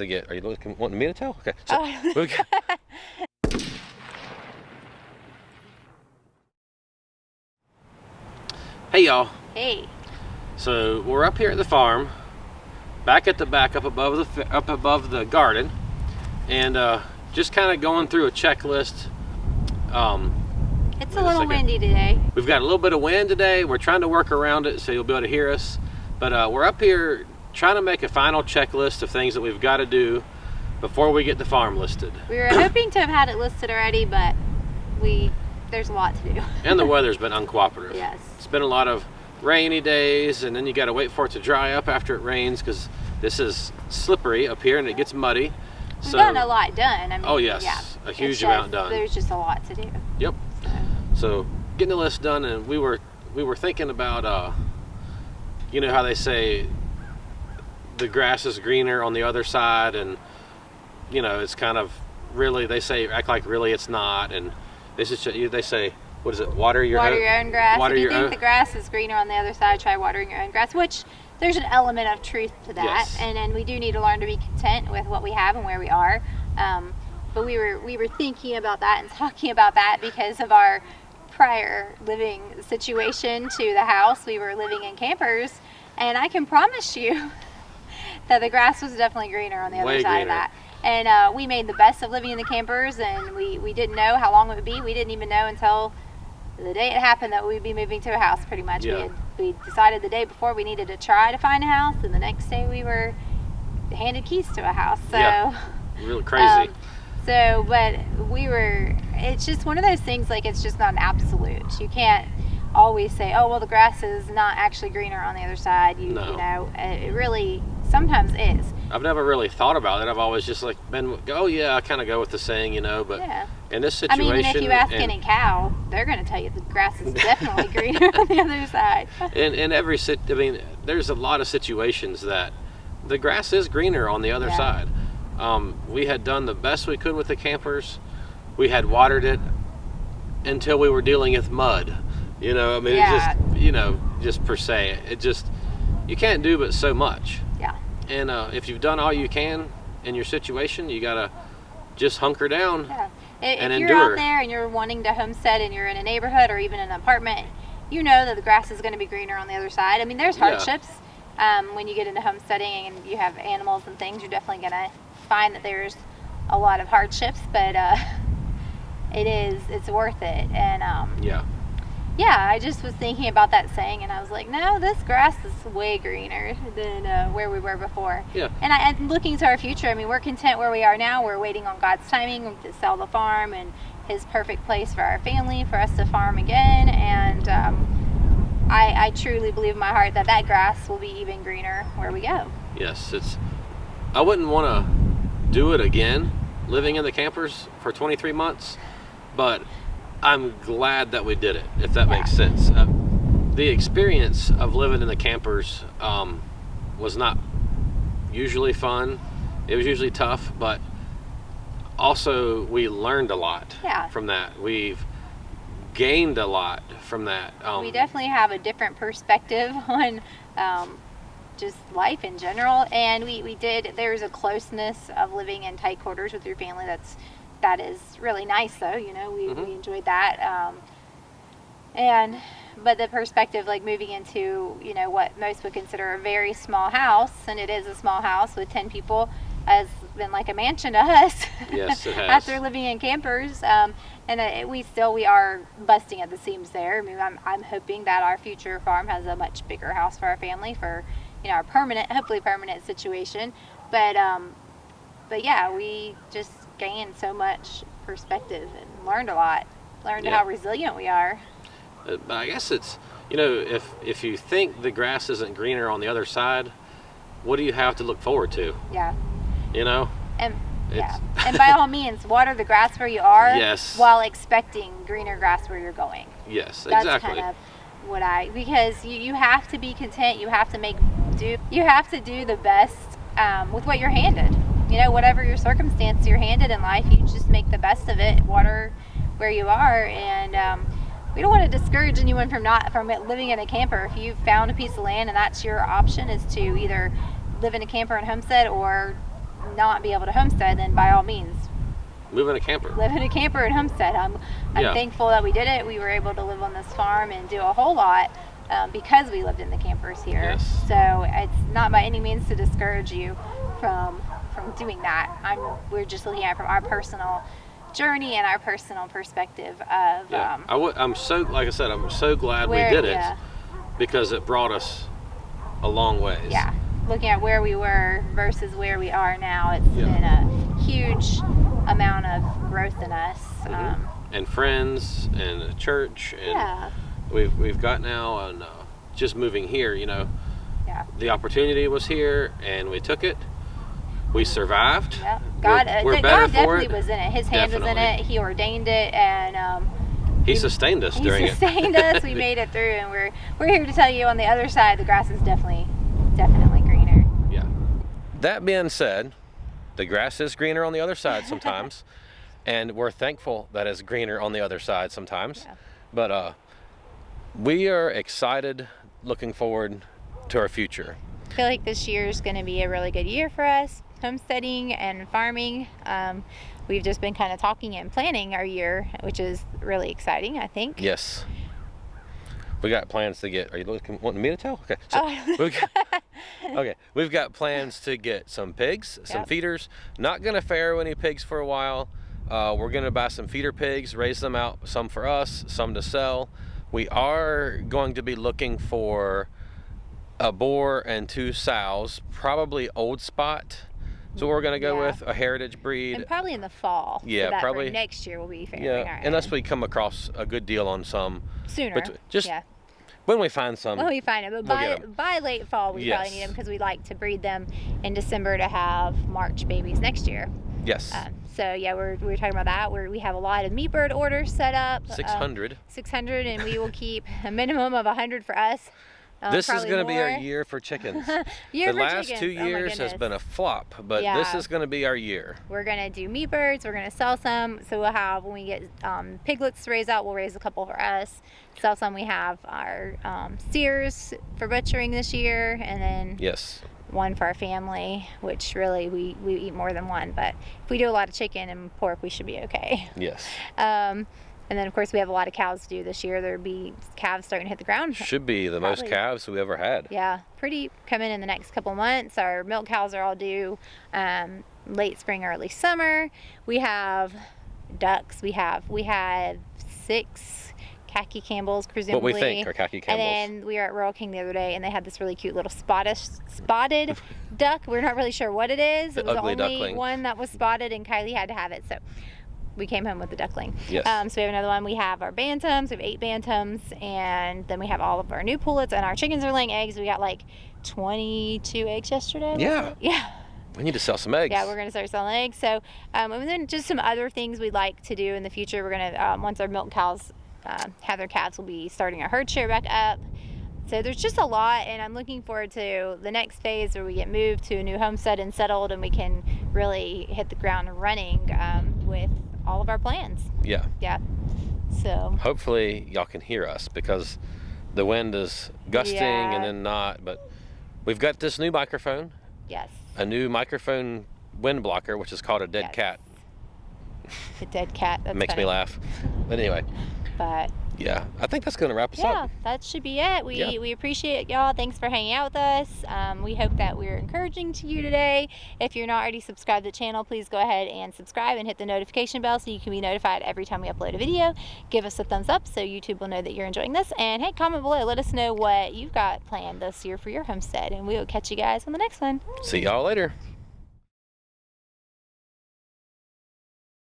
Are you wanting me to tell? Okay. So hey y'all. Hey. So we're up here at the farm, back at the back, up above the garden, and just kind of going through a checklist. It's a little windy today. We've got a little bit of wind today. We're trying to work around it so you'll be able to hear us. But we're up here trying to make a final checklist of things that we've got to do before we get the farm listed. We were hoping to have had it listed already, but there's a lot to do. And the weather's been uncooperative. Yes. It's been a lot of rainy days, and then you got to wait for it to dry up after it rains, because this is slippery up here and it gets muddy. We've gotten a lot done. I mean, oh yes, yeah, a huge amount done. There's just a lot to do. Yep. So getting the list done, and we were thinking about you know how they say the grass is greener on the other side, and you know it's kind of really, they say act like really it's not, and they say, what is it, water your own grass. If you think the grass is greener on the other side, try watering your own grass, which there's an element of truth to that. Yes. And we do need to learn to be content with what we have and where we are. But we were thinking about that and talking about that because of our prior living situation to the house. We were living in campers, and I can promise you that the grass was definitely greener on the other side of that. And we made the best of living in the campers, and we didn't know how long it would be. We didn't even know until the day it happened that we'd be moving to a house, pretty much. Yeah. We decided the day before we needed to try to find a house, and the next day we were handed keys to a house. So yeah, really crazy. But it's just one of those things, like, it's just not an absolute. You can't always say, oh, well, the grass is not actually greener on the other side. You know, it really sometimes is. I've never really thought about it. I've always just like been, oh yeah, I kind of go with the saying, you know, but yeah. In this situation, I mean, if you ask any cow, they're going to tell you the grass is definitely greener on the other side. I mean, there's a lot of situations that the grass is greener on the other side. We had done the best we could with the campers. We had watered it until we were dealing with mud. You know, I mean, it just, you know, just per se, it just, you can't do but so much. Yeah. And if you've done all you can in your situation, you gotta just hunker down. Yeah. And if you're endure. out there and you're wanting to homestead and you're in a neighborhood or even an apartment, you know that the grass is going to be greener on the other side. I mean, there's hardships when you get into homesteading and you have animals and things. You're definitely going to find that there's a lot of hardships, but it's worth it. And I just was thinking about that saying, and I was like, no, this grass is way greener than where we were before. Yeah. And I'm looking to our future. I mean, we're content where we are now. We're waiting on God's timing to sell the farm and His perfect place for our family, for us to farm again. And I truly believe in my heart that grass will be even greener where we go. Yes, I wouldn't want to do it again, living in the campers for 23 months, but I'm glad that we did it, if that makes sense. The experience of living in the campers was not usually fun. It was usually tough, but also we learned a lot from that. We've gained a lot from that. We definitely have a different perspective on just life in general, and there's a closeness of living in tight quarters with your family that is really nice, though. You know, we enjoyed that. But the perspective, like moving into, you know, what most would consider a very small house, and it is a small house with 10 people, has been like a mansion to us. Yes, it has. After living in campers, and we are busting at the seams there. I mean, I'm hoping that our future farm has a much bigger house for our family, for, you know, our hopefully permanent situation. But yeah, we just gained so much perspective and learned a lot. Learned how resilient we are. But I guess it's, you know, if you think the grass isn't greener on the other side, what do you have to look forward to? Yeah. You know? And by all means, water the grass where you are, while expecting greener grass where you're going. Yes, That's exactly. Kind of because you have to be content. You have to you have to do the best with what you're handed. You know, whatever your circumstance you're handed in life, you just make the best of it. Water where you are, and we don't want to discourage anyone from living in a camper. If you found a piece of land and that's your option, is to either live in a camper and homestead, or not be able to homestead, then by all means, Live in a camper. live in a camper and homestead. I'm thankful that we did it. We were able to live on this farm and do a whole lot because we lived in the campers here. Yes. So it's not by any means to discourage you from doing that. We're just looking at it from our personal journey and our personal perspective of I'm so, like I said, I'm so glad we did it because it brought us a long ways. Yeah, looking at where we were versus where we are now, it's been a huge amount of growth in us. And friends and a church, and we've got now, and just moving here, you know, the opportunity was here and we took it. We survived. Yep. God definitely was in it. His hand was in it. He ordained it, and He sustained us during it. He sustained us. We made it through, and we're here to tell you on the other side, the grass is definitely greener. Yeah. That being said, the grass is greener on the other side sometimes, and we're thankful that it's greener on the other side sometimes. Yeah. But we are excited, looking forward to our future. I feel like this year is going to be a really good year for us, homesteading and farming. We've just been kind of talking and planning our year, which is really exciting, I think. Yes. We got plans to get, are you wanting me to tell? Okay. So we've got plans to get some pigs, some feeders. Not going to farrow any pigs for a while. We're going to buy some feeder pigs, raise them out, some for us, some to sell. We are going to be looking for a boar and 2 sows, probably old spot. So we're going to go with a heritage breed. And probably in the fall. Yeah, so that probably. For next year we'll be farrowing our unless we come across a good deal on some. Sooner. But when we find some. When we find them. But by late fall we probably need them because we like to breed them in December to have March babies next year. Yes. So yeah, we're talking about that. We have a lot of meat bird orders set up. 600. 600, and we will keep a minimum of 100 for us. This is going to be our year for chickens. The last chickens. 2 years has been a flop, but this is going to be our year. We're going to do meat birds. We're going to sell some. So we'll have, when we get piglets to raise out, we'll raise a couple for us. Sell some. We have our steers for butchering this year, and then one for our family, which really we eat more than one. But if we do a lot of chicken and pork, we should be okay. Yes. And then, of course, we have a lot of cows to do this year. There'll be calves starting to hit the ground. Should be the most calves we ever had. Yeah, pretty coming in the next couple months. Our milk cows are all due late spring, early summer. We have ducks. We had 6 khaki Campbells, presumably. What we think are khaki Campbells. And then we were at Rural King the other day, and they had this really cute little spotted duck. We're not really sure what it is. It was the only duckling. One that was spotted, and Kylie had to have it. So we came home with the duckling. Yes. So we have another one. We have our bantams. We have 8 bantams, and then we have all of our new pullets, and our chickens are laying eggs. We got like 22 eggs yesterday. Yeah. We need to sell some eggs. Yeah, we're going to start selling eggs. So, and then just some other things we'd like to do in the future. We're going to, once our milk cows have their calves, we'll be starting our herd share back up. So there's just a lot, and I'm looking forward to the next phase where we get moved to a new homestead and settled, and we can really hit the ground running with all of our plans. Yeah. So hopefully y'all can hear us because the wind is gusting and then not, but we've got this new microphone. Yes. A new microphone wind blocker, which is called a dead cat. A dead cat. That's makes funny. me laugh. But anyway. But yeah, I think that's going to wrap us up. Yeah, that should be it. We appreciate y'all. Thanks for hanging out with us. We hope that we're encouraging to you today. If you're not already subscribed to the channel, please go ahead and subscribe and hit the notification bell so you can be notified every time we upload a video. Give us a thumbs up so YouTube will know that you're enjoying this. And hey, comment below. Let us know what you've got planned this year for your homestead. And we will catch you guys on the next one. See y'all later.